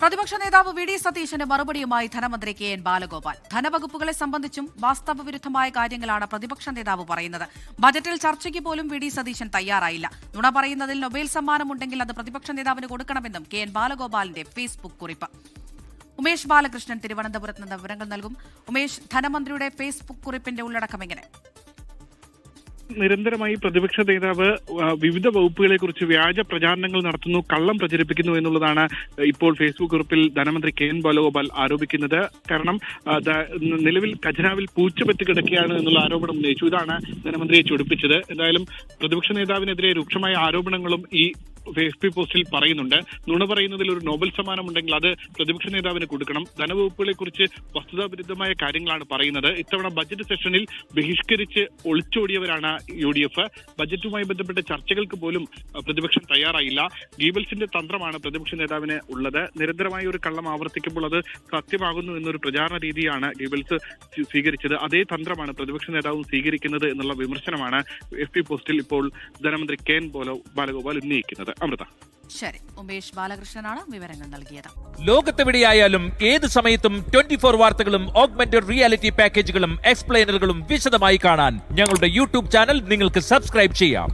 പ്രതിപക്ഷ നേതാവ് V D സതീശന് മറുപടിയുമായി ധനമന്ത്രി കെ എൻ ബാലഗോപാൽ. ധനവകുപ്പുകളെ സംബന്ധിച്ചും വാസ്തവവിരുദ്ധമായ കാര്യങ്ങളാണ് പ്രതിപക്ഷ നേതാവ് പറയുന്നത്. ബജറ്റിൽ ചർച്ചയ്ക്ക് പോലും വി ഡി സതീശൻ തയ്യാറായില്ല. നുണ പറയുന്നതിൽ നൊബേൽ സമ്മാനമുണ്ടെങ്കിൽ അത് പ്രതിപക്ഷ നേതാവിന് കൊടുക്കണമെന്നും കെ എൻ ബാലഗോപാലിന്റെ ഫേസ്ബുക്ക് കുറിപ്പ്. ഉമേഷ് ബാലകൃഷ്ണൻ തിരുവനന്തപുരത്ത് നിന്ന് വിവരങ്ങൾ നൽകും. ഉമേഷ്, ധനമന്ത്രിയുടെ ഫേസ്ബുക്ക് കുറിപ്പിന്റെ ഉള്ളടക്കം എങ്ങനെ? നിരന്തരമായി പ്രതിപക്ഷ നേതാവ് വിവിധ വകുപ്പുകളെ കുറിച്ച് വ്യാജ പ്രചാരണങ്ങൾ നടത്തുന്നു, കള്ളം പ്രചരിപ്പിക്കുന്നു എന്നുള്ളതാണ് ഇപ്പോൾ ഫേസ്ബുക്ക് കുറിപ്പിൽ ധനമന്ത്രി കെ എൻ ബാലഗോപാൽ ആരോപിക്കുന്നത്. കാരണം നിലവിൽ ഖജനാവിൽ പൂച്ചപറ്റി കിടക്കുകയാണ് എന്നുള്ള ആരോപണം ഉന്നയിച്ചു. ഇതാണ് ധനമന്ത്രിയെ ചൊടിപ്പിച്ചത്. എന്തായാലും പ്രതിപക്ഷ നേതാവിനെതിരെ രൂക്ഷമായ ആരോപണങ്ങളും ഈ ഫേസ്ബുക്ക് പോസ്റ്റിൽ പറയുന്നുണ്ട്. നുണ പറയുന്നതിൽ ഒരു നോബൽ സമ്മാനം ഉണ്ടെങ്കിൽ അത് പ്രതിപക്ഷ നേതാവിന് കൊടുക്കണം. ധനവകുപ്പുകളെ കുറിച്ച് വസ്തുതാവിരുദ്ധമായ കാര്യങ്ങളാണ് പറയുന്നത്. ഇത്തവണ ബജറ്റ് സെഷനിൽ ബഹിഷ്കരിച്ച് ഒളിച്ചോടിയവരാണ് UDF. ബജറ്റുമായി ബന്ധപ്പെട്ട ചർച്ചകൾക്ക് പോലും പ്രതിപക്ഷം തയ്യാറായില്ല. ഗീബൽസിന്റെ തന്ത്രമാണ് പ്രതിപക്ഷ നേതാവിന് ഉള്ളത്. നിരന്തരമായി ഒരു കള്ളം ആവർത്തിക്കുമ്പോൾ അത് സത്യമാകുന്നു എന്നൊരു പ്രചാരണ രീതിയാണ് ഗീബൽസ് സ്വീകരിച്ചത്. അതേ തന്ത്രമാണ് പ്രതിപക്ഷ നേതാവും സ്വീകരിക്കുന്നത് എന്നുള്ള വിമർശനമാണ് FB പോസ്റ്റിൽ ഇപ്പോൾ ധനമന്ത്രി കെ എൻ ബാലഗോപാൽ ഉന്നയിക്കുന്നത്. അമൃത. ശരി, ഉമേഷ് ബാലകൃഷ്ണനാണ് വിവരങ്ങൾ നൽകിയത്. ലോകത്തെവിടെയായാലും ഏത് സമയത്തും 24 വാർത്തകളും ഓഗ്മെന്റഡ് റിയാലിറ്റി പാക്കേജുകളും എക്സ്പ്ലെയിനറുകളും വിശദമായി കാണാൻ ഞങ്ങളുടെ യൂട്യൂബ് ചാനൽ നിങ്ങൾക്ക് സബ്സ്ക്രൈബ് ചെയ്യാം.